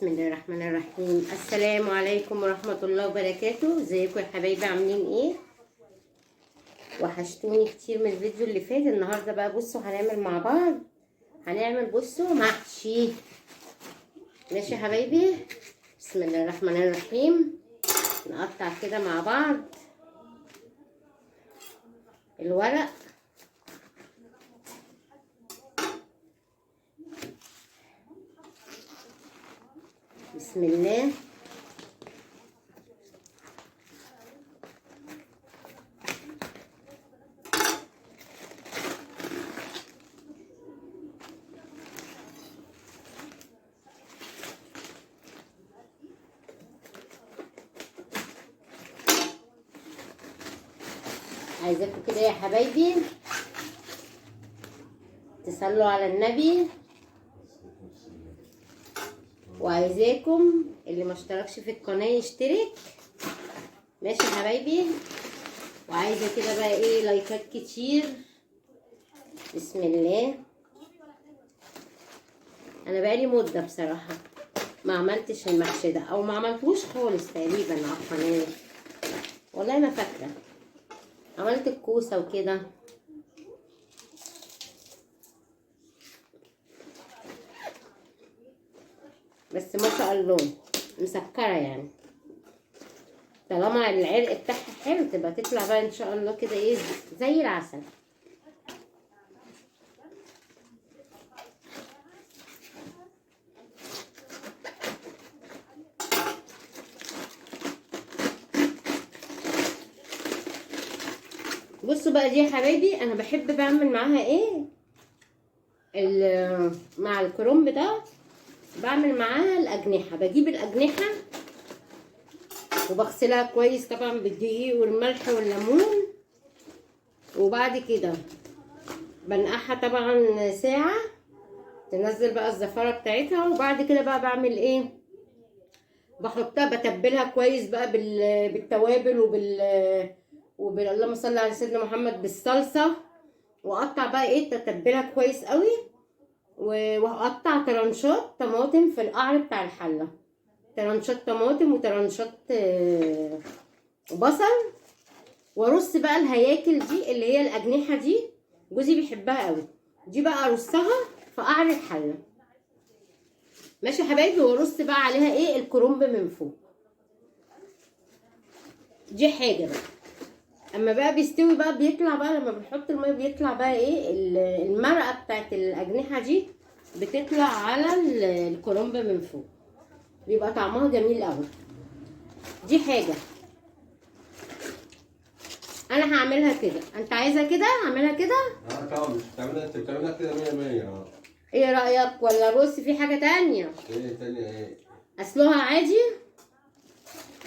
بسم الله الرحمن الرحيم. السلام عليكم ورحمة الله وبركاته. ازيكم يا حبايبي، عاملين ايه؟ وحشتوني كتير من الفيديو اللي فات. النهارده بقى بصوا هنعمل مع بعض، بصوا محشي. ماشي يا حبايبي، بسم الله الرحمن الرحيم. نقطع كده مع بعض الورق. بسم الله. عايزاكم كده يا حبايبي تصلوا على النبي، وعايزاكم اللي ما اشتركش في القناه يشترك. ماشي يا حبايبي، وعايزه كده بقى ايه لايكات كتير. بسم الله. انا بقالي مده بصراحه ما عملتش المحشي ده، او ما عملتوش خالص تقريبا على القناه، والله ما فاكره. عملت الكوسه وكده، بس ما شاء الله مسكره يعني. طالما العرق بتاعها حلو تبقى تطلع بقى ان شاء الله كده ايه زي العسل. بصوا بقى دي يا حبايبي، انا بحب بعمل معاها ايه مع الكرنب ده، بعمل معاها الاجنحه. بجيب الاجنحه وبغسلها كويس طبعا بالدقيق والملح والليمون، وبعد كده بنقعها طبعا ساعه تنزل بقى الزفاره بتاعتها. وبعد كده بقى بعمل ايه، بحطها بتبلها كويس بقى بالتوابل اللهم صل على سيدنا محمد بالصلصه. واقطع بقى ايه تتبلها كويس قوي، وهقطع طرنشات طماطم في القعر بتاع الحله، طرنشات طماطم وطرنشات بصل. وارص بقى الهياكل دي اللي هي الاجنحه دي، جوزي بيحبها قوي دي، بقى ارصها في قعر الحله. ماشي يا حبايبي، وارص بقى عليها ايه الكرنب من فوق. دي حاجه بقى. اما بقى بيستوي بقى بيطلع بقى، لما بنحط الميه بيطلع بقى ايه المرقه بتاعت الاجنحه دي بتطلع على الكرنب من فوق، بيبقى طعمها جميل قوي. دي حاجه انا هعملها كده. انت عايزه كده اعملها كده؟ طبعا مش بتعملها، انت بتعملها كده 100 ايه رايك؟ ولا بص في حاجه تانية؟ ايه تانية ايه؟ اسلوها عادي.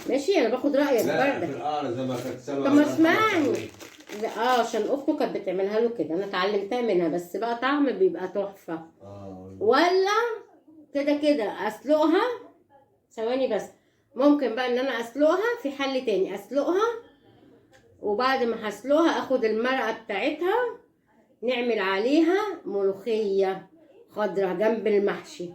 ماشي انا باخد رايك لا برضه. في القعر زي ما كانت سلمى. طب ما اسمعني. عشان اخته كانت بتعملها له كده، انا اتعلمتها منها، بس بقى طعم بيبقى تحفه. ولا كده كده اسلقها. ثواني بس، ممكن بقى ان انا اسلقها في حل تاني، اسلقها وبعد ما هسلقها اخد المرقه بتاعتها نعمل عليها ملوخيه خضرة جنب المحشي.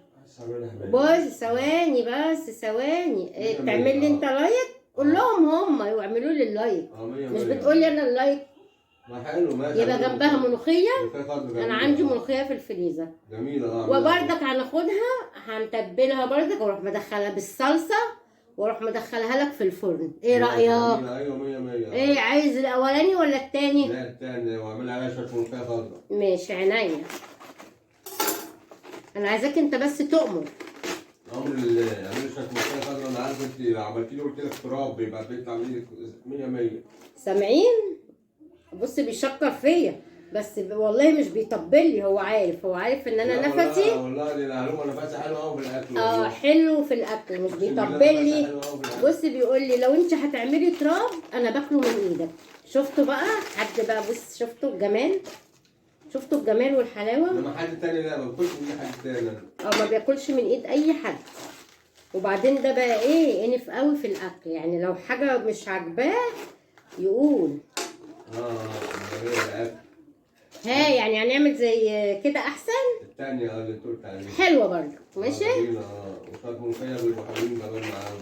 بص ثواني بس ثواني، إيه بتعمل لي انت لايك؟ قول لهم هم يعملوا لي اللايك، مش بتقول لي انا اللايك. ما حلو ماشي. يبقى جنبها ملوخيه. انا عندي ملوخيه في الفريزر جميله. وبرضك هناخدها هنتبلها برضك، واروح مدخلها بالصلصه، واروح مدخلها لك في الفرن. ايه رايك؟ ايوه 100. ايه عايز الاولاني ولا التاني؟ لا التاني، واعمل عليها شويه ملوخيه خضراء. ماشي عينيا. انا عايزاك انت بس تؤمر. اعمل شويه ملوخيه خضراء. انا عارف انت لو عملتي لي قلت لك تراب بيبقى بيطلع مني 100. سامعين؟ بص بيشكر فيا، بس والله مش بيطبل لي. هو عارف ان انا نفسي. والله دي المعلومه نفسها حلوه قوي في الاكل. حلو في الاكل، مش بيطبل لي. بص بيقول لي لو انت هتعملي تراب انا باكله من ايدك. شفتوا بقى حد بقى؟ بص شفتوا الجمال، شفتوا الجمال والحلاوه. انما حد تاني لا، ما باكلش من ايد حد تاني. ما بياكلش من ايد اي حد. وبعدين ده بقى ايه انف قوي في الاكل، يعني لو حاجه مش عاجباه يقول. ها يعني هنعمل زي كده احسن. التانية اللي انت قلت عليها حلوه برضه ماشي. وشوية ملوخية بيبقوا حلوين كمان معاهم.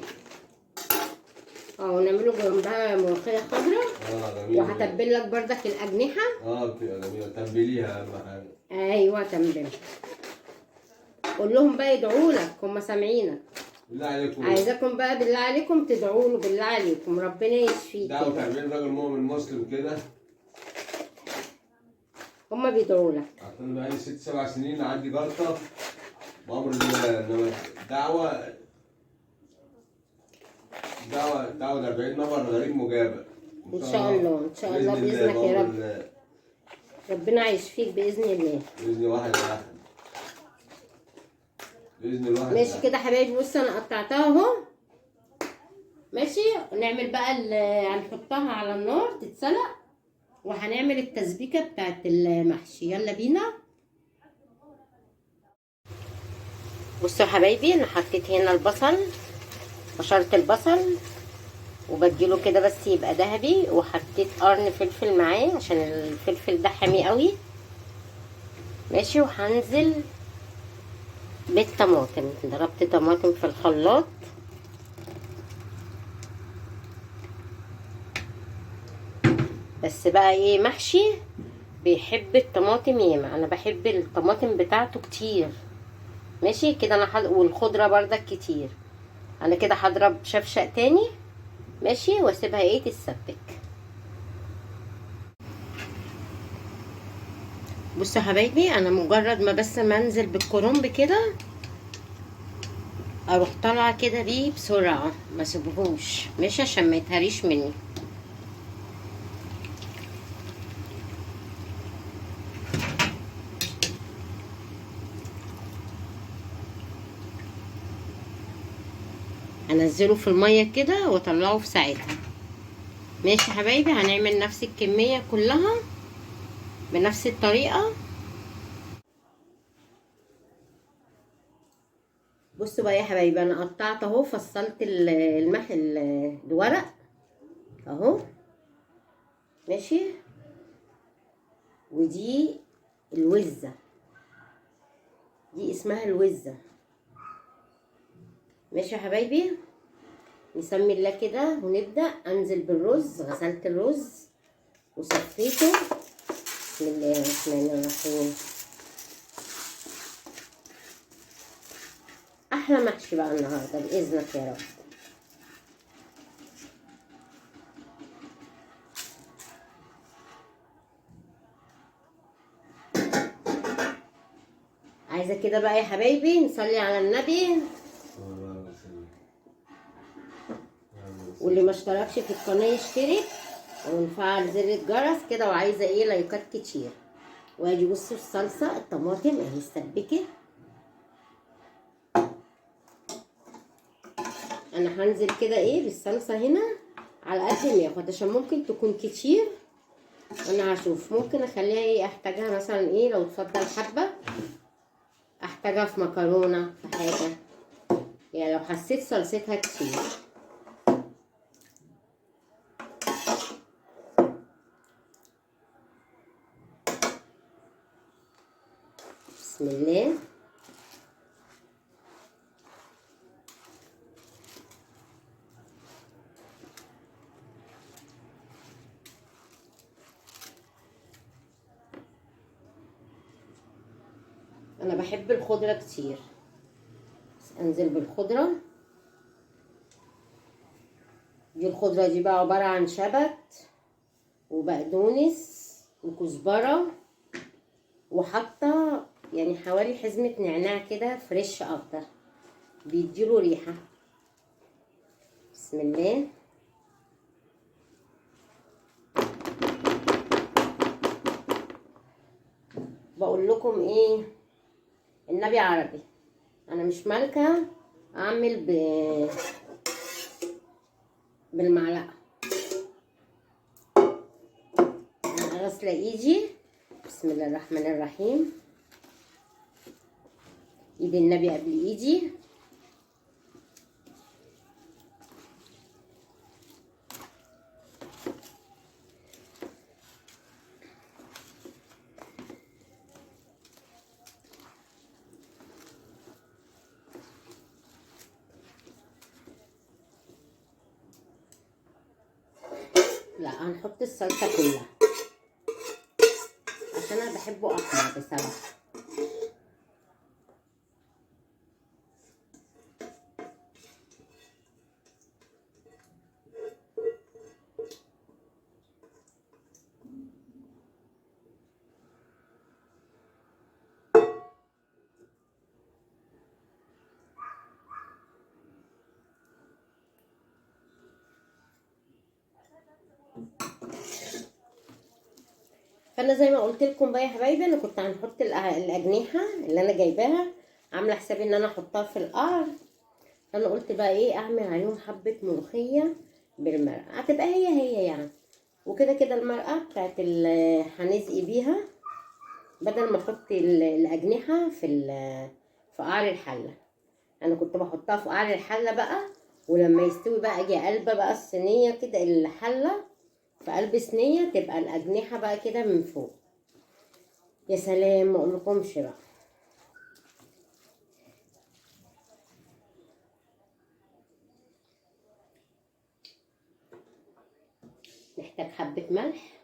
ونعمله جنبها ملوخيه خضراء. جميلة. وهتبل لك بردك الاجنحه. بتبقى جميلة، تنبليها اهم حاجة. ايوه تنبل. قول لهم بقى يدعوا لك، هم سامعينك. بالله عليكم. عايزاكم بقى بالله عليكم تدعوا له، بالله عليكم ربنا يشفيك. دعوة تعمل راجل مؤمن مسلم كده. هم بيدعوا لك. عشان بقالي 6 7 سنين عندي جلطة بأمر الله، انما دعوة 40 نفر غريب مجابة. ان شاء الله ان شاء الله باذنك يا رب. ربنا يشفيك باذن الله. باذن واحد. باذن الواحد. ماشي كده حبايبي، بص انا قطعتها اهو. ماشي. نعمل بقى هنحطها على النار تتسلق، وهنعمل التسبيكه بتاعت المحشي. يلا بينا. بصوا يا حبايبي، انا حطيت هنا البصل، بشرت البصل وبديله كده بس يبقى ذهبي، وحطيت قرن فلفل معاه عشان الفلفل ده حامي قوي. ماشي. وهنزل بالطماطم، ضربت طماطم في الخلاط. بس بقى ايه، محشي بيحب الطماطم ياما، انا بحب الطماطم بتاعته كتير. ماشي كده انا والخضره بردك كتير. انا كده هضرب شفشق تاني. ماشي. واسيبها ايه تتسبك. بصوا يا حبايبي، انا مجرد ما بس منزل بالكرنب كده اروح طالعه كده بيه بسرعه، ما سيبهوش ماشي عشان ما يتهريش مني. انزله في الميه كده واطلعه في ساعتها. ماشي يا حبايبي، هنعمل نفس الكميه كلها بنفس الطريقه. بصوا بقى يا حبايبي، انا قطعت اهو، فصلت الورق اهو. ماشي. ودي الوزه، دي اسمها الوزه. ماشي يا حبايبي، نسمي الله كده ونبدأ. انزل بالرز، غسلت الرز وصفيته. بسم الله الرحمن الرحيم. احلى محشي بقى النهارده باذنك يا رب. عايزه كده بقى يا حبايبي نصلي على النبي. واللي ما اشتركش في القناه يشترك ونفعل زر الجرس كده. وعايزه ايه لايكات كتير. واجي بصوا الصلصه، الطماطم اهي اتسبكت. انا هنزل كده ايه بالصلصه هنا على قد ما ياخد، عشان ممكن تكون كتير. انا هشوف ممكن اخليها ايه، احتاجها مثلا ايه لو اتفضل حبه، احتاجها في مكرونه في حاجه، يعني لو حسيت صلصتها كتير. بسم الله. انا بحب الخضره كتير. انزل بالخضره. دي الخضره دي بقى عباره عن شبت وبقدونس وكزبره، وحاطه يعني حوالي حزمه نعناع كده فريش اخضر بيديله ريحه. بسم الله. بقول لكم ايه، النبي عربي، انا مش مالكه اعمل بالمعلقه. انا غاسله ايدي. بسم الله الرحمن الرحيم. ايد النبي قبل ايدي. لا هنحط الصلصة كلها عشان انا بحبه احمر بصراحة. فانا زي ما قلت لكم بقى يا حبايبي، انا كنت هنحط الاجنحه اللي انا جايباها، عامله حسابي ان انا احطها في القعر. فانا قلت بقى ايه، اعمل عليهم حبه ملوخيه بالمرقه، هتبقى هي يعني. وكده كده المرقه بتاعت هنسقي بيها، بدل ما احط الاجنحه في قعر الحله. انا كنت بحطها في قعر الحله بقى، ولما يستوي بقى اجي قلبه بقى الصينيه كده، الحله في قلب صينيه، تبقى الاجنحه بقى كده من فوق. يا سلام، ما اقولكمش بقى. نحتاج حبه ملح،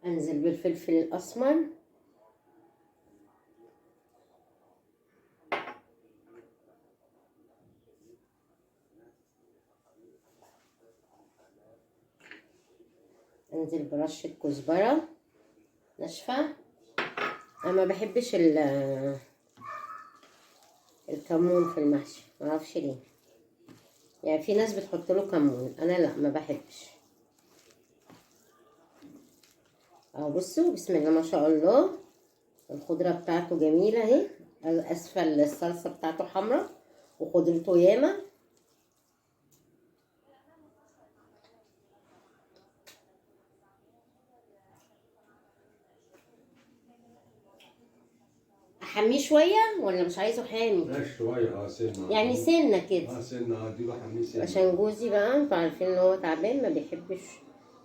انزل بالفلفل الاسمر، انزل برشه كزبره ناشفه. انا ما بحبش الكمون في المحشي، ما اعرفش ليه، يعني في ناس بتحط له كمون، انا لا ما بحبش. اهو بصوا، بسم الله ما شاء الله، الخضره بتاعته جميله اهي. اسفل الصلصه بتاعته حمراء وخضرته ياما. احميه شويه ولا مش عايزه حامي؟ ماشي شويه سنه يعني سنه كده. سنه اديله حميه سنه، عشان جوزي بقى انتوا عارفين ان هو تعبان، ما بيحبش،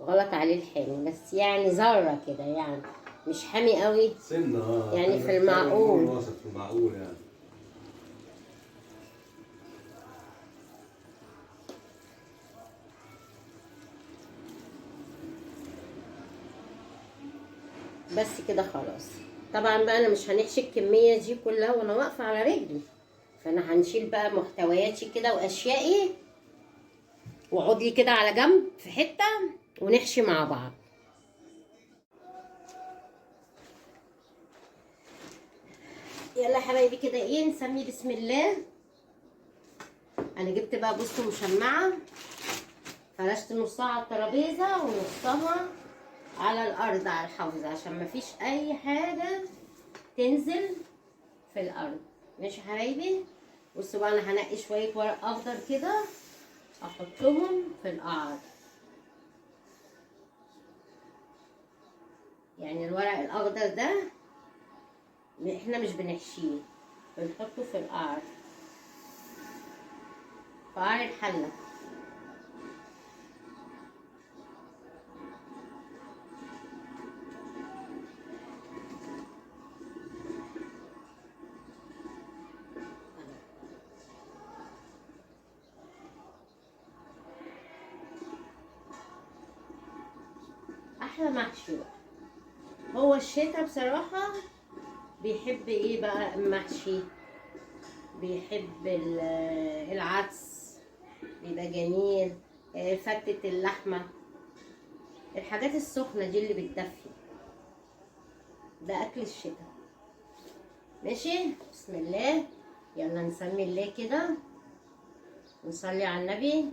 غلط عليه الحامي، بس يعني ذره كده يعني، مش حامي قوي سنه يعني، في المعقول. وسط في المعقول يعني. بس كده خلاص. طبعا بقى انا مش هنحشي الكميه دي كلها وانا واقفه على رجلي، فانا هنشيل بقى محتوياتي كده واشيائي، واقعد لي كده على جنب في حته ونحشي مع بعض. يلا يا حبايبي كده ايه، نسمي بسم الله. انا جبت بقى بصوا مشمعه، فرشت نصها على الترابيزه ونصها على الارض على الحوض، عشان مفيش اي حاجه تنزل في الارض. ماشي يا حبايبي. بصوا بقى، انا هنقي شويه ورق اخضر كده احطهم في القعر، يعني الورق الاخضر ده احنا مش بنحشيه، بنحطه في القعر، في قعر الحله. احلى محشي بقى. هو الشتا بصراحه بيحب ايه بقى المحشي، بيحب العدس، بيبقى جميل، فتة اللحمة، الحاجات السخنة دي اللي بتدفي، ده أكل الشتاء. ماشي، بسم الله. يلا نسمي الله كده ونصلي على النبي.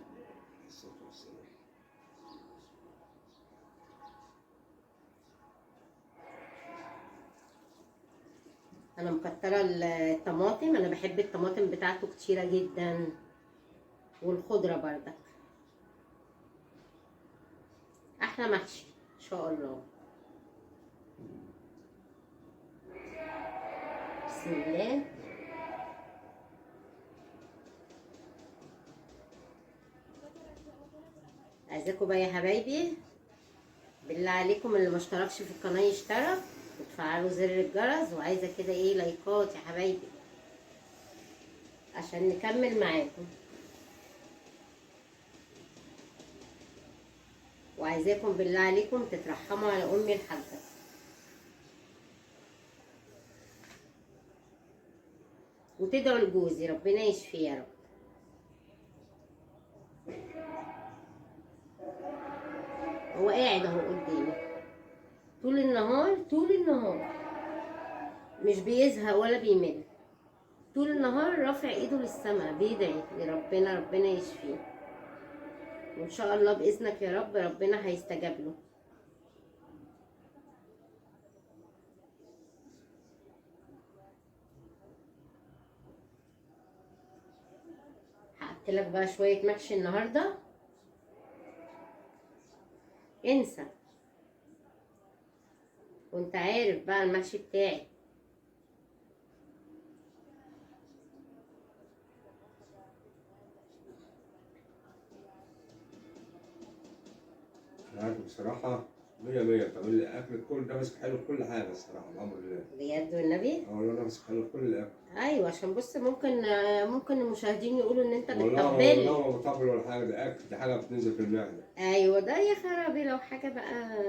أنا مكترة الطماطم، أنا بحب الطماطم بتاعته كتيرة جدا، والخضرة بردك. أحلى محشي إن شاء الله. بسم الله. عايزاكم بقى يا حبايبي بالله عليكم اللي ما اشتركش في القناه يشترك وتفعلوا زر الجرس، وعايزه كده ايه لايكات يا حبايبي عشان نكمل معاكم. وعايزاكم بالله عليكم تترحموا على امي الحاجه وتدعوا لجوزي ربنا يشفيه يا رب. هو قاعد اهو قدامي طول النهار طول النهار، مش بيزهق ولا بيمل، طول النهار رافع ايده للسماء بيدعي لربنا ربنا يشفيه، وان شاء الله باذنك يا رب ربنا هيستجاب له. حققت لك بقى شويه محشي النهارده، انسى وانت عارف بقى المحشي بتاعي. أنا عارف بصراحة 100 بتعمل لي أكل الكل ده ماسك حلو في كل حاجة الصراحة الحمد لله. بجد والنبي؟ اه والله أنا ماسك حلو في كل الأكل. ايوه عشان بص ممكن المشاهدين يقولوا ان انت والله بتطبل. والله ما بطبل ولا حاجة، ده أكل، دي حاجة بتنزل في المعدة. ايوه ده يا خرابي لو حاجه بقى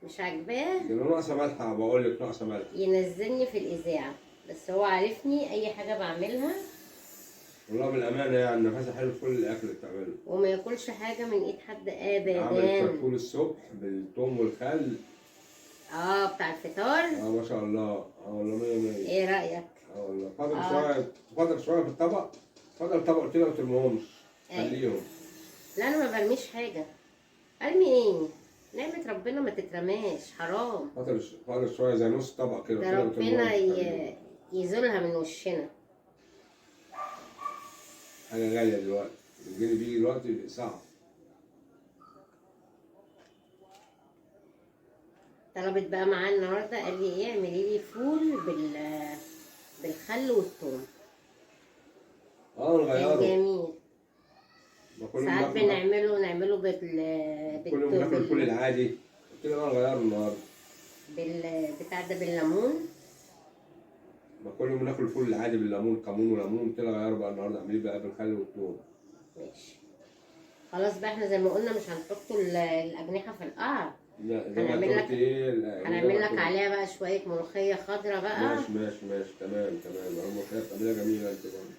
مش عاجباه دي لو ناقصة ملح بقول لك ناقصة ملح. ينزلني في الاذاعه، بس هو عارفني اي حاجه بعملها والله بالأمانة يعني نفسها حلو في كل الأكل اللي بتعمله. وما ياكلش حاجه من ايد حد عملت ابدا. فطور الصبح بالثوم والخل. بتاع الفطار. ما شاء الله، والله 100. ايه رايك؟ والله فاضل شوية في الطبق، فاضل طبق كده ما ترميهمش أيوة. خليهم. لا انا ما برميش حاجه، ارمي ايه؟ نعمه ربنا ما تترماش حرام، فاضل شوية زي نص طبق كده ده ما ربنا ترميهمش خليهم. يزولها من وشنا. حاجة غالية دلوقتي، الجنيه بيجي دلوقتي صعب. طلبت بقى معاه النهارده قال لي ايه اعملي لي فول بالخل والثوم. كان نغيره. جميل. ساعات نعمله كل يوم بناكل الفول العادي، قلت له نغيره النهارده. بتاع ده بالليمون. ما كل يوم بناكل الفول العادي بالليمون، كمون وليمون، قلت له غيره بقى النهارده اعمليه بقى بالخل والثوم. ماشي خلاص بقى، احنا زي ما قلنا مش هنحط الاجنحه في القعر. لا زي ما انت قلت ايه، هنعمل لك عليها بقى شويه ملوخيه خضراء بقى. ماشي تمام. الملوخيه بتعملها جميله انت برضه،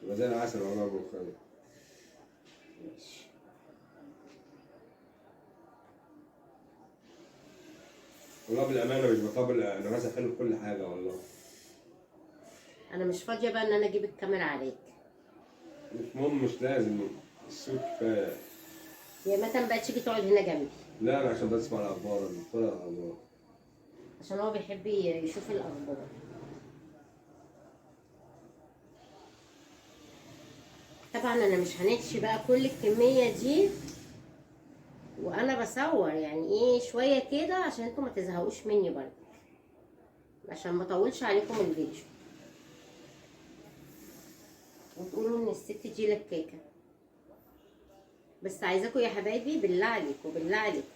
يبقى زي العسل والله الملوخيه. ماشي. والله بالامانه مش بطبل، انا مثلا حلو في كل حاجه والله. انا مش فاضيه بقى ان انا اجيب الكاميرا عليك. مش مهم، مش لازم، الصوت كفايه. يا متى بقى تيجي تقعد هنا جنبي؟ لا انا عشان بسمع الاخبار، انا بتفرج على الاخبار. عشان هو بيحب يشوف الاخبار. طبعا انا مش هنحشي بقى كل الكميه دي وانا بصور، يعني ايه شويه كده عشان انتوا ما تزهقوش مني برضه، عشان ما اطولش عليكم الفيديو وتقولوا ان الست دي لكاكه. بس عايزاكم يا حبايبي بالله عليكم بالله عليكم،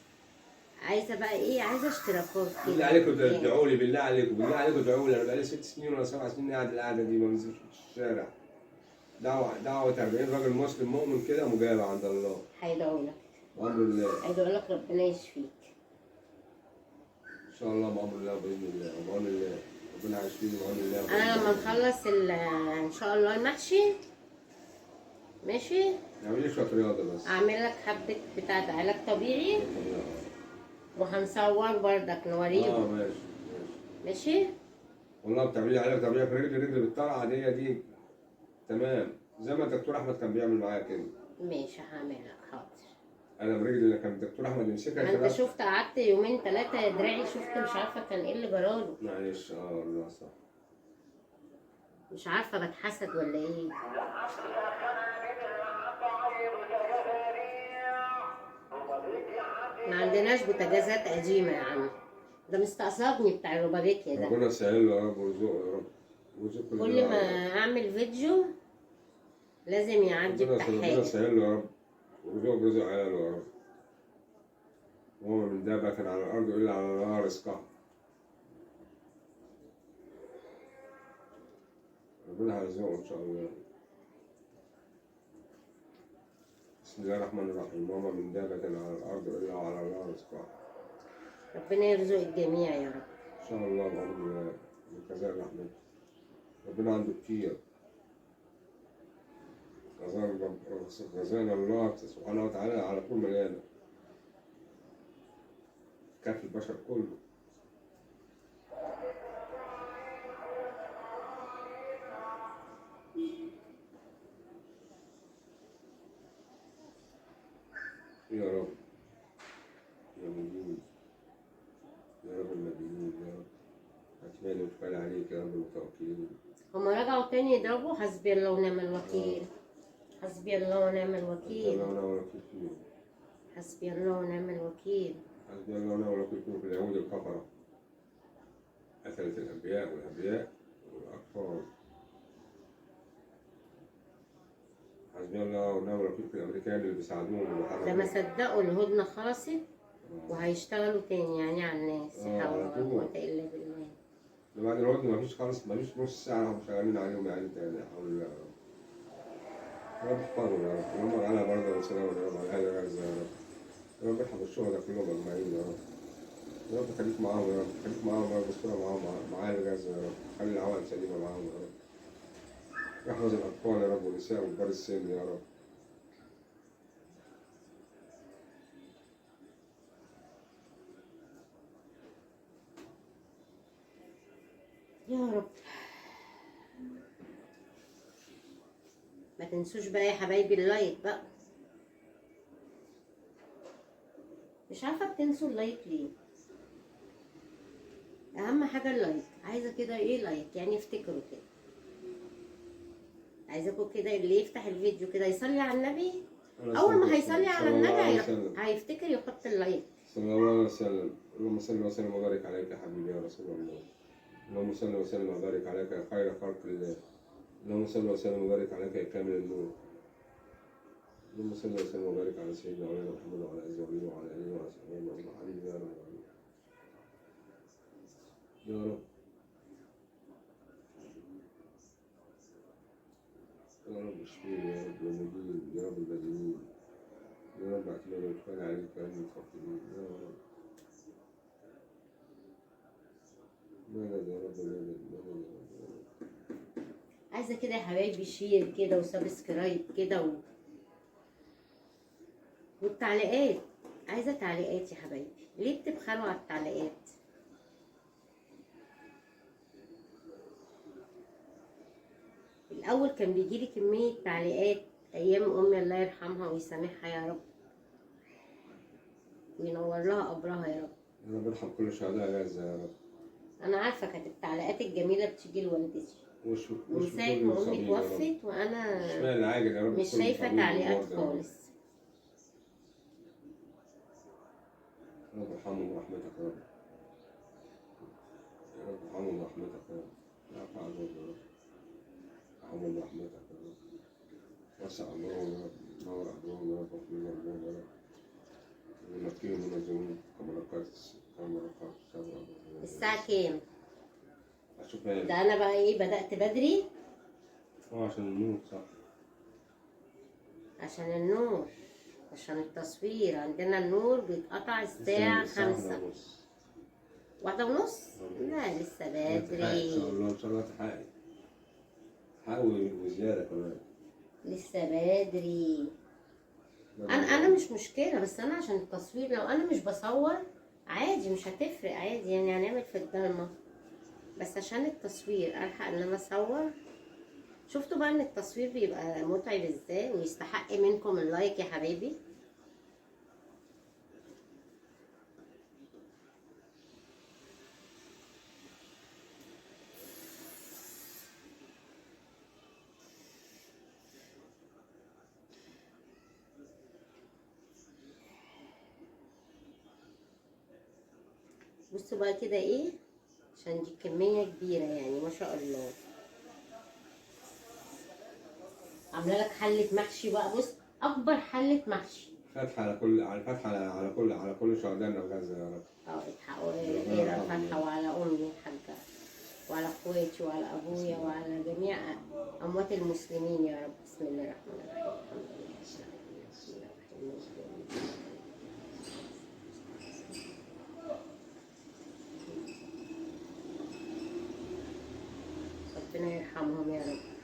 عايزه بقى ايه، عايزه اشتراكات كده. بالله عليكم ادعوا لي، بالله عليكم ادعوا لي. انا بقالي 6 سنين ولا 7 سنين قاعد القعده دي ما بنزلش في الشارع. دعوة 40 راجل مسلم مؤمن كده مجابة عند الله. هيدعوا لك بأمر الله. هيدعوا لك ربنا يشفيك إن شاء الله بأمر الله وبإذن الله وبعون الله، ربنا يشفيني بعون الله. انا لما نخلص ان شاء الله المحشي ماشي اعمل لي شوية رياضة بس. اعمل لك حبه بتاع علاج طبيعي وهنصور بردك نوريهم. ماشي. والله بتعملي علاج طبيعي في رجلي بالطلعة دي تمام، زي ما الدكتور أحمد كان بيعمل معايا كده. ماشي هعمل لك حاضر. أنا برجلي اللي كان الدكتور أحمد يمسكها ما انت شفت قعدت يومين 3 دراعي، شفت مش عارفه كان ايه اللي جراله. معلش والله صح. مش عارفه بتحسد ولا ايه. ما عندناش بوتاجازات قديمه يا عم، ده مستقصدني بتاع الروبابيكيا ده. ربنا يسهل له يا رب ويرزقه يا رب. كل ما اعمل فيديو لازم يعدي بتحقيق. ربنا يسهل له يا رب. ورزق برزق عياله يا رب. وما من دابة على الأرض إلا على الله رزقها. ربنا هيرزقه إن شاء الله. بسم الله الرحمن الرحيم. وما من دابة على الأرض إلا على الله رزقها. ربنا يرزق الجميع يا رب. إن شاء الله بأمر الله من خزائن رحمته. ربنا عنده كتير. خزائن الله سبحانه وتعالى على طول مليانة. كافي البشر كله. يا رب يا مجيد يا رب المدينين يا رب. أتمنى وتفعل عليك يا رب المتوكلين. هما رجعوا تاني يضربوا حسبي الله ونعم الوكيل. حسبي الله ونعم الوكيل. حسبي الله ونعم الوكيل. حسبي الله ونعم الوكيل في اليهود الكفرة. قتلت الأنبياء والأطفال. حسبي الله ونعم الوكيل في الأمريكان اللي بيساعدوهم. لما صدقوا الهدنة خلصت وهيشتغلوا تاني يعني على الناس. لا حول ولا قوة إلا بالله. بعد الهدنة مفيش خالص، مفيش نص ساعة هم شغالين عليهم يعني تاني. حول الله يا رب. يا رب احفظهم يا رب. اللهم اجعلها بردا وسلاما يا رب على أهل غزة يا رب. يا رب احفظ الشهداء كلهم أجمعين يا رب. يا رب خليك معاهم يا رب. خليك معاهم يا رب. استرها معاهم مع أهل غزة يا رب. خلي العوائل سليمة معاهم يا رب. احفظ الأطفال يا رب والنساء وكبار السن يا رب. يا رب. ما تنسوش بقى يا حبايبي اللايك بقى. مش عارفة بتنسوا اللايك ليه. أهم حاجة اللايك. عايزة كده إيه لايك يعني افتكروا كده. عايزاكم كده اللي يفتح الفيديو كده يصلي على النبي. أول ما هيصلي على النبي هيفتكر يحط اللايك. صلى الله عليه وسلم. اللهم صل وسلم وبارك عليك يا حبيبي يا رسول الله. اللهم صل وسلم وبارك عليك يا خير خلق الله. اللهم صل وسلم وبارك عليك يا كامل النور. اللهم صل وسلم وبارك على سيدنا مولانا محمد وعلى ازواجه وعلى اله وصحبه اجمعين يا رب العالمين. يا رب يا رب اشفيني يا رب المجيد يا رب المدينين. يا رب اعتمد واتفال عليك يا رب المتوكلين يا رب. مدد يا رب مدد مدد يا رب. عايزة كده يا حبايبي شير كده وسبسكرايب كده والتعليقات. عايزة تعليقات يا حبايبي. ليه بتبخلوا على التعليقات؟ الأول كان بيجيلي كمية تعليقات أيام أمي الله يرحمها ويسامحها يا رب وينور لها قبرها يا رب. يا رب ارحم كل شهداء غزة يا رب. أنا عارفة كانت التعليقات الجميلة بتيجي لوالدتي من ساعة ما أمي توفت وأنا مش شايفة تعليقات خالص. يا رب ارحمهم برحمتك يا رب. يا رب ارحمهم برحمتك يا رب. لا تعذب يا رب. ارحمهم برحمتك يا رب. وسع امرهم يا رب. نور امرهم يا رب. واغفر لهم يا رب. ونقيهم من الذنوب كما نقيت السبع. الساعة كام؟ اشوف ايه ده أنا بقى إيه بدأت بدري؟ عشان النور صح. عشان النور. عشان التصوير عندنا النور بيتقطع الساعة 5. 1:30؟ لا لسه بدري. ان شاء الله ان شاء الله تحقق. حاول وزيادة كمان. لسه بدري. انا مش مشكلة بس انا عشان التصوير لو انا مش بصور عادي مش هتفرق عادي يعني هنعمل في الضلمة بس عشان التصوير الحق ان انا اصور. شفتوا بقى ان التصوير بيبقى متعب ازاي ويستحق منكم اللايك يا حبايبي. بصوا بقى كده ايه عشان دي كمية كبيرة يعني ما شاء الله. عامله لك حلة محشي بقى. بص اكبر حلة محشي. فتح على كل شهدائنا غزة يا رب. الحق وإلى الفتحة وعلى أمي الحاجة وعلى اخواتي وعلى ابويا وعلى جميع اموات المسلمين يا رب. بسم الله الرحمن الرحيم. الحمد لله رب العالمين. ربنا يرحمهم يا رب.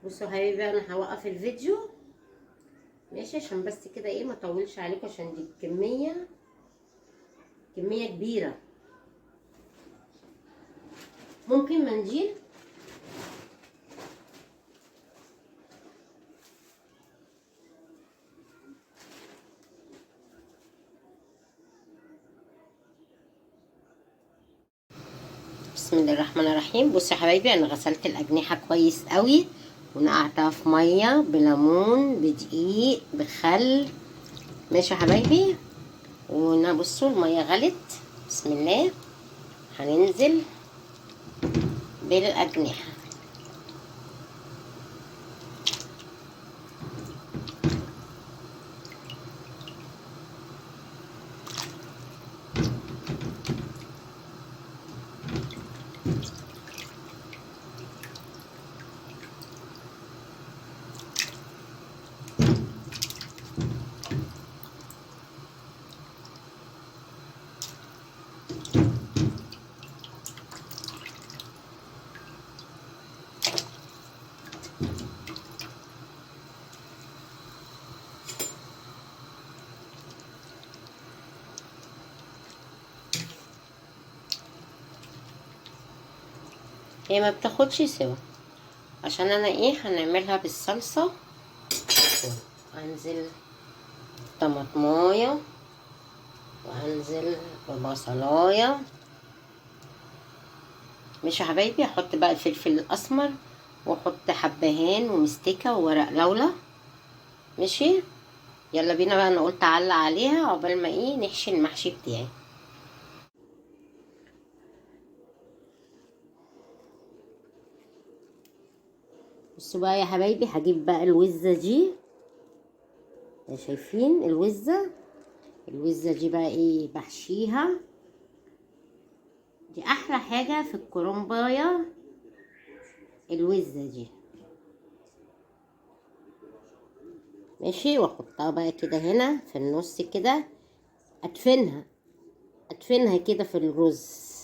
بصوا حبايبي انا هوقف الفيديو ماشي عشان بس كده ايه ما اطولش عليكم، عشان دي كميه كبيره. ممكن منجيل. بسم الله الرحمن الرحيم. بصوا يا حبايبي انا غسلت الاجنحه كويس قوي ونقعتها في ميه بليمون بدقيق بخل. ماشي يا حبايبي. ونبصوا الميه غلت. بسم الله هننزل بالاجنحه. هي ما بتاخدش سوا عشان انا ايه هنعملها بالصلصه. هنزل طماطمايه وهنزل ببصلايه. مش يا حبايبي احط بقى الفلفل الاسمر واحط حبهان ومستكه وورق لولا. ماشي يلا بينا بقى. انا قلت اعلق عليها عقبال ما ايه نحشي المحشي بتاعي. بصوا بقى يا حبايبي هجيب بقى الوزه دي. شايفين الوزه دي بقى ايه بحشيها. دي احلى حاجه في الكرنبايه الوزه دي. ماشي واحطها بقى كده هنا في النص كده. ادفنها كده في الرز.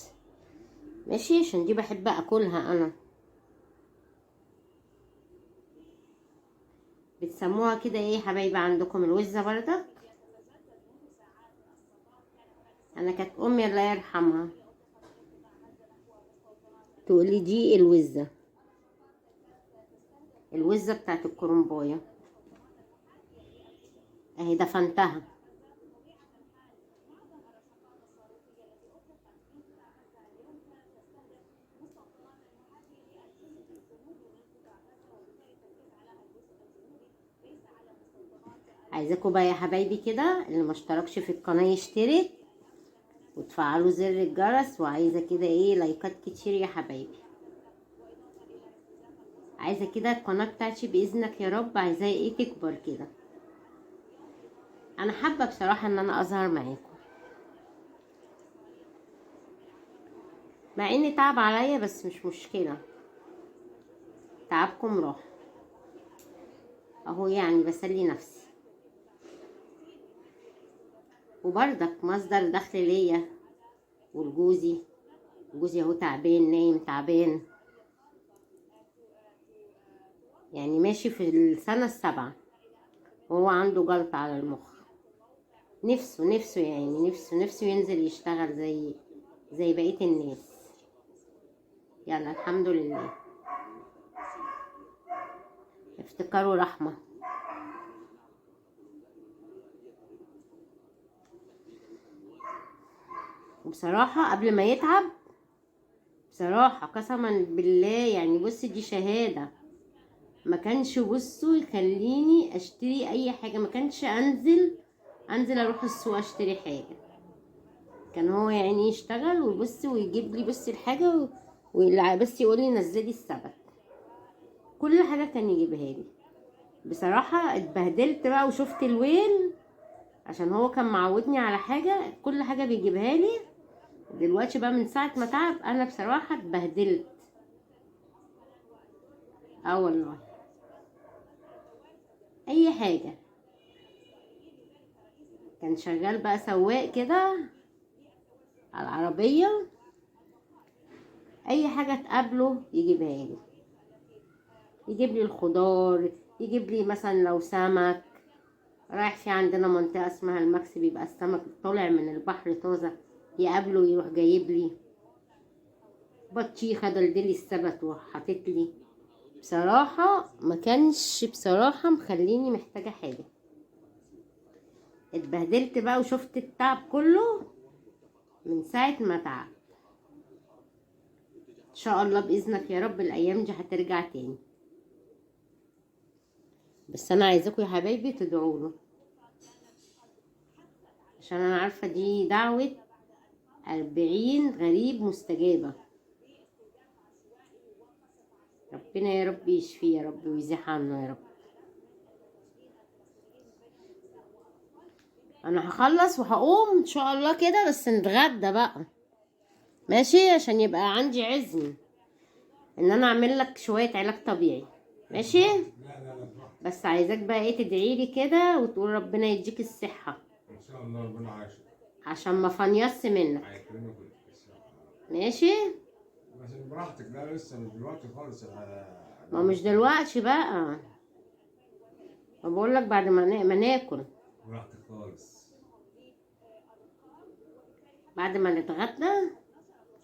ماشي عشان دي بحب اكلها انا. بتسموها كده ايه يا حبايبي عندكم الوزه بردك؟ انا كانت امي الله يرحمها تقولي دي الوزه بتاعت الكرنبايه اهي دفنتها. عايزاكم بقى يا حبايبي كده اللي ما اشتركش في القناه يشترك وتفعلوا زر الجرس. وعايزه كده ايه لايكات كتير يا حبايبي. عايزه كده القناه بتاعتي باذنك يا رب عايزاها ايه تكبر كده. انا حابه بصراحه ان انا اظهر معاكم مع اني تعب عليا بس مش مشكله. تعبكم راح اهو يعني بسلي نفسي وبرضك مصدر دخل ليا ولجوزي. جوزي اهو تعبان نايم تعبان يعني ماشي في السنه السابعه وهو عنده جلطه على المخ. نفسه يعني نفسه ينزل يشتغل زي بقيه الناس. يلا الحمد لله. افتكروا رحمه. وبصراحه قبل ما يتعب بصراحه قسما بالله يعني بص دي شهاده ما كانش بصوا يخليني اشتري اي حاجه. ما كانش انزل انزل اروح السوق اشتري حاجه. كان هو يعني يشتغل ويبص ويجيب لي بس الحاجه بس يقول لي نزلي السبت، كل حاجه كان يجيبها لي. بصراحه اتبهدلت بقى وشفت الويل، عشان هو كان معودني على حاجه كل حاجه بيجيبها لي. دلوقتي بقى من ساعه ما تعب انا بصراحه اتبهدلت. والله اي حاجه. كان شغال بقى سواق كده على العربيه، اي حاجه تقابله يجيبها لي. يجيب لي الخضار، يجيب لي مثلا لو سمك رايح في عندنا منطقه اسمها الماكس، بيبقى السمك طالع من البحر طازه، يقابله يروح جايب لي بطيخه دلدلي السبت وحاطط لي. بصراحه ما كانش بصراحه مخليني محتاجه حاجه. اتبهدلت بقى وشفت التعب كله من ساعه ما تعب. ان شاء الله باذنك يا رب الايام دي هترجع تاني، بس انا عايزاكم يا حبايبي تدعوا له، عشان انا عارفه دي دعوه 40 غريب مستجابه. ربنا يا رب يشفيه يا رب ويزيح عنه يا رب. انا هخلص وهقوم ان شاء الله كده، بس نتغدى بقى ماشي، عشان يبقى عندي عزم ان انا اعمل لك شويه علاج طبيعي ماشي. بس عايزاك بقى ايه تدعي لي كده وتقول ربنا يديك الصحه ان شاء الله ربنا عايشك عشان ما فنيص منك هيكرمك. ماشي. بس براحتك، ده لسه مش دلوقتي خالص. ما مش دلوقتي بقى، ما بقول لك بعد ما ناكل، براحتك خالص بعد ما نتغدى ان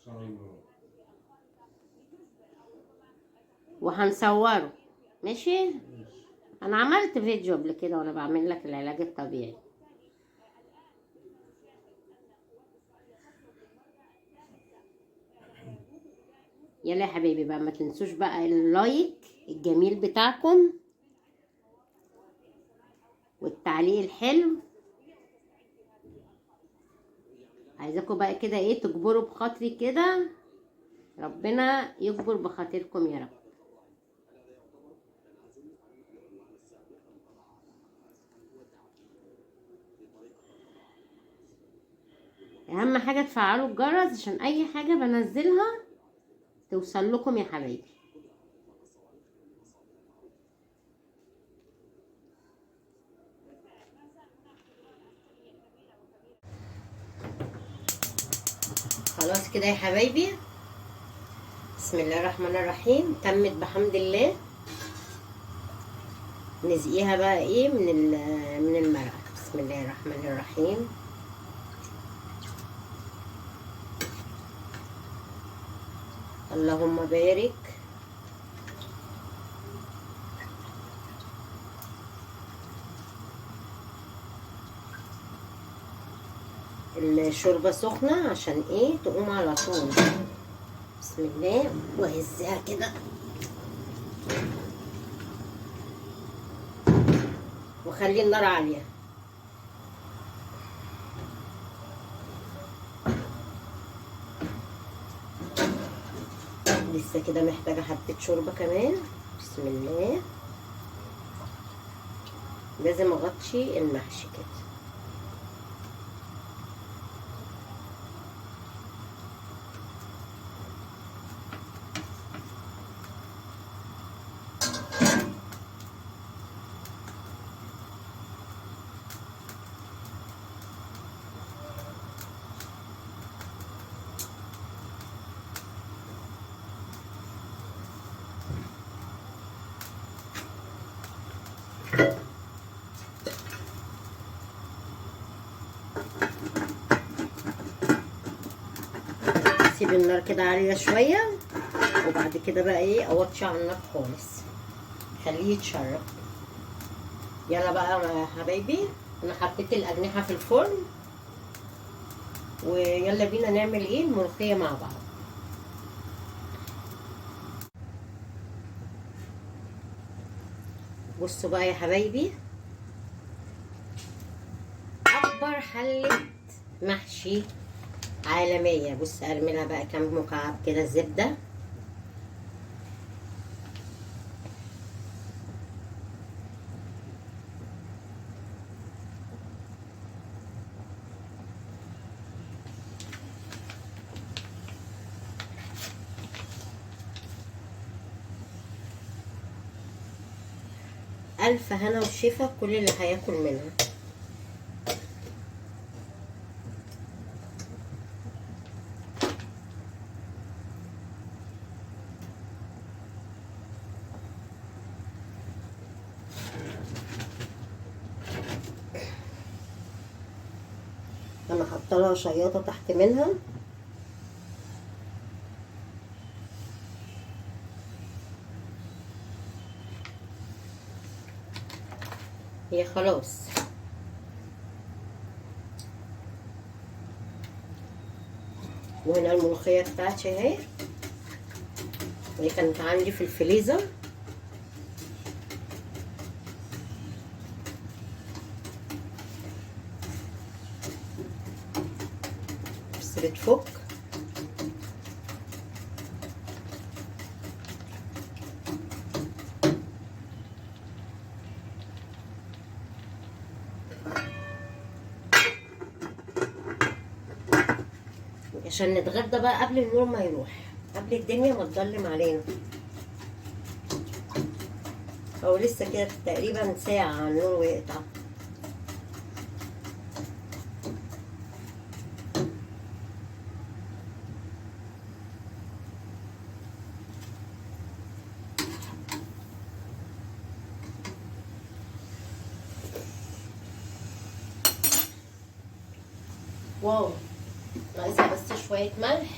شاء الله. وهنصوره ماشي. انا عملت فيديو قبل كده وانا بعمل لك العلاج الطبيعي. يلا يا حبيبي بقى ما تنسوش بقى اللايك الجميل بتاعكم والتعليق الحلو. عايزاكم بقى كده ايه تجبروا بخاطري كده، ربنا يجبر بخاطركم يا رب. اهم حاجه تفعلوا الجرس عشان اي حاجه بنزلها توصل لكم يا حبايبي. خلاص كده يا حبايبي، بسم الله الرحمن الرحيم، تمت بحمد الله. نسقيها بقى ايه من المرقه. بسم الله الرحمن الرحيم. اللهم بارك. الشوربه سخنه عشان ايه تقوم على طول. بسم الله، وهزها كده وخلي النار عاليه. لسه كده محتاجه حبه شوربه كمان. بسم الله. لازم اغطي المحشي كده. سيب النار كده عاليه شويه، وبعد كده بقى ايه اوطي على النار خالص، خليه يتشرب. يلا بقى يا حبايبي، انا حطيت الاجنحه في الفرن، ويلا بينا نعمل ايه الملوخيه مع بعض. بصوا بقى يا حبايبي، اكبر حلة محشي عالمية. بص ارمي لها بقى كام مكعب كده زبدة. الف هنا وشفا كل اللي هياكل منها. انا حاطه لها شياطه تحت منها. هي خلاص. وهنا الملوخيه بتاعتي اهي، اللي كانت عندي في الفريزر. بس بتفك. عشان نتغدى بقى قبل النور ما يروح، قبل الدنيا ما تضلم علينا. او لسه كده تقريبا ساعة على النور ويقطع. واو، ناقصها بس شوية ملح.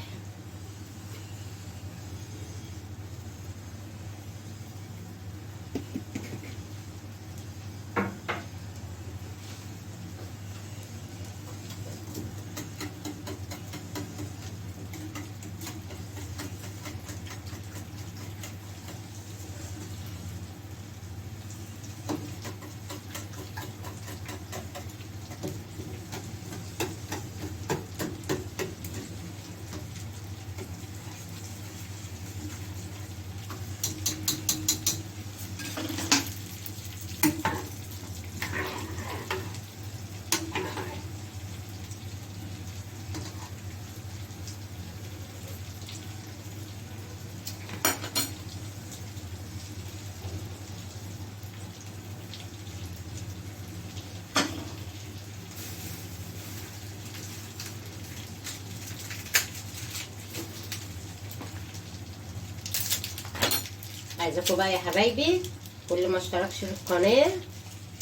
عايزاكم بقى يا حبايبي، كل ما اشتركش في القناه،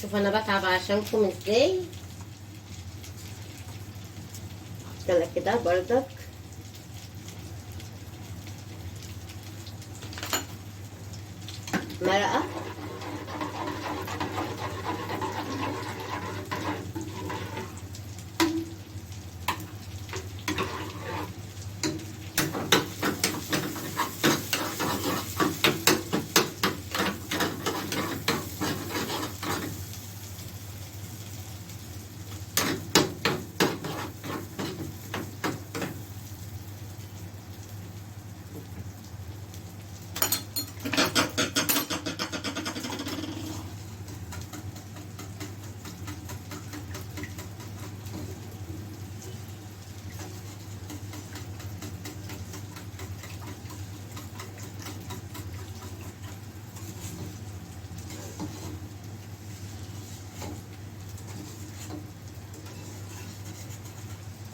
شوف انا بتعب عشانكم ازاي. يلا كده بردك. مرقه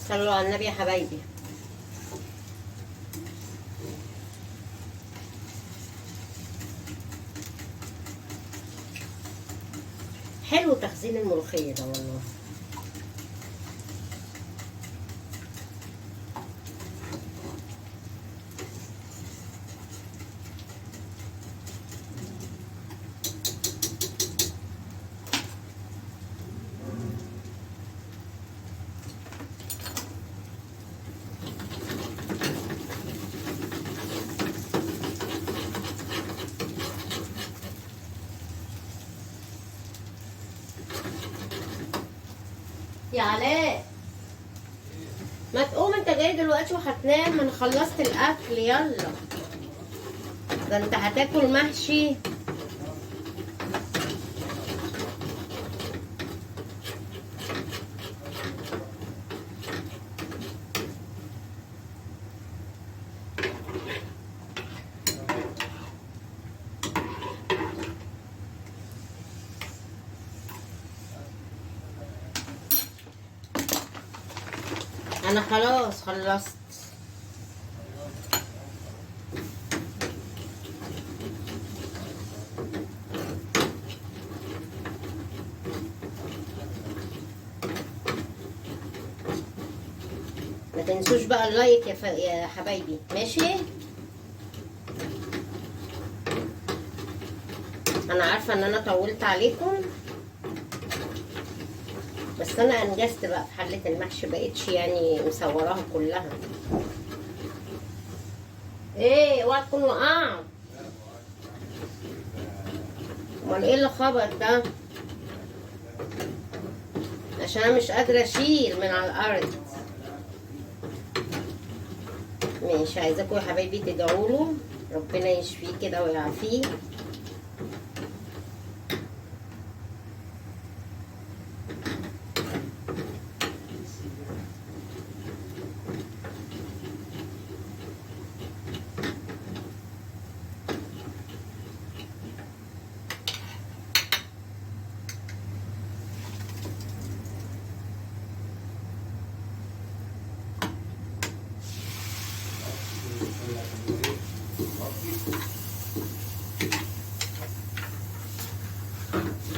صلوا على النبي يا حبايبي. حلو تخزين الملوخيه ده والله. يا علاء ما تقوم، انت جاي دلوقتي وهتنام؟ انا خلصت الاكل، يلا. ده انت هتاكل محشي. انا خلاص خلصت. ما تنسوش بقى اللايك يا حبايبي، ماشي؟ انا عارفه ان انا طولت عليكم، بس انا انجزت بقى في حله المحشي، بقيتش يعني مصوراها كلها. ايه اوعى تكون وقعت. امال ايه اللي خبط ده؟ عشان انا مش قادره اشيل من على الارض. مش عايزاكم يا حبايبي تدعوا له ربنا يشفيه كده ويعافيه.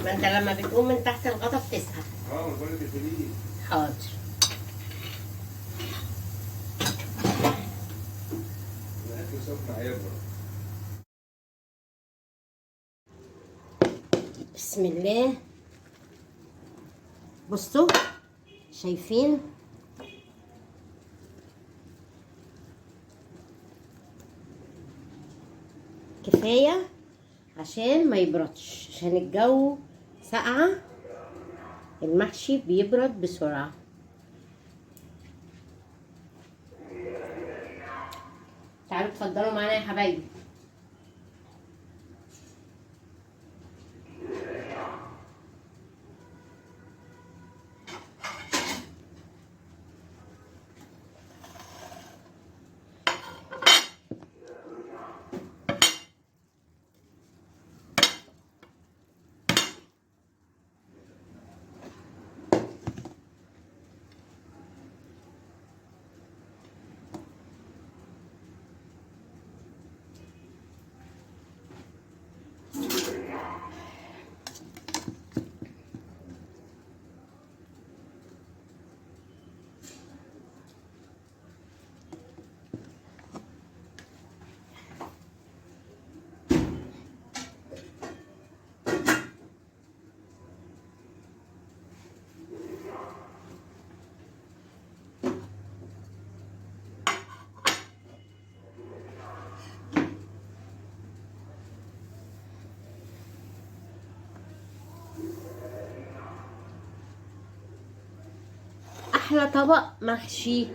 ما انت لما بتقوم من تحت الغطا بتسهر. اه انا بقول لك الفليس. حاضر. الاكل سخن هيبرد. بسم الله. بصوا شايفين؟ كفايه عشان ما يبردش، عشان الجو ساقعه المحشي بيبرد بسرعه. تعالوا اتفضلوا معانا يا حبايبي. احلى طبق محشي.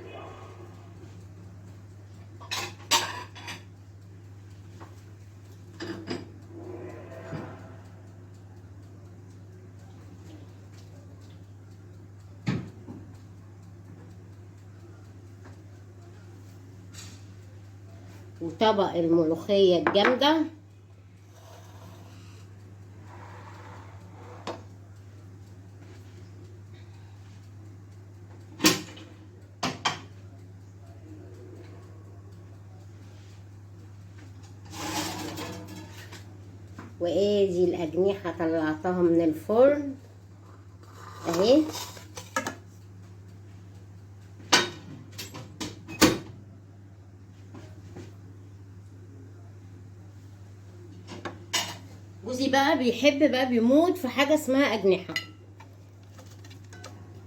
وطبق الملوخية الجامدة. وادي الاجنحة طلعتها من الفرن اهي. جوزي بقى بيحب بقى بيموت في حاجة اسمها اجنحة،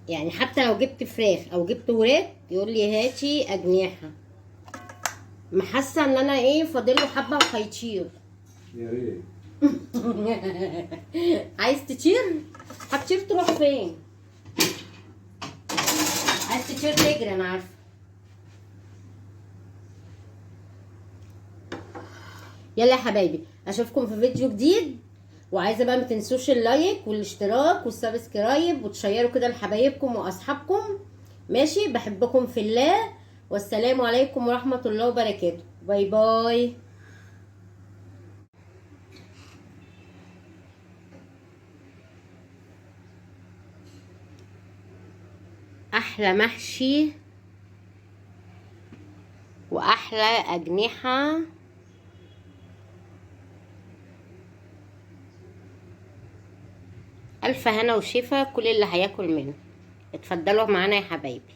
يعني حتى لو جبت فراخ او جبت وراك يقول لي هاتي اجنحة. محاسة ان انا ايه فاضله حبة وهيطير. يا ريت. عايز تطير؟ هتطير تروح فين؟ عايز تطير تجري انا عارفه. يلا يا حبايبي اشوفكم في فيديو جديد، وعايزه بقى ما تنسوش اللايك والاشتراك والسبسكرايب وتشيروا كده لحبايبكم واصحابكم. ماشي، بحبكم في الله، والسلام عليكم ورحمه الله وبركاته. باي باي. احلى محشي واحلى اجنحه. الف هنا وشفا كل اللي هياكل منه. اتفضلوا معانا يا حبايبي.